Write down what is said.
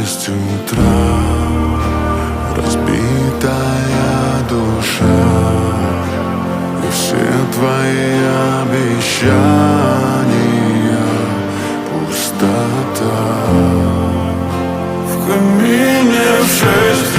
6 утра, разбитая душа, и все твои обещания пустота. В камине в 6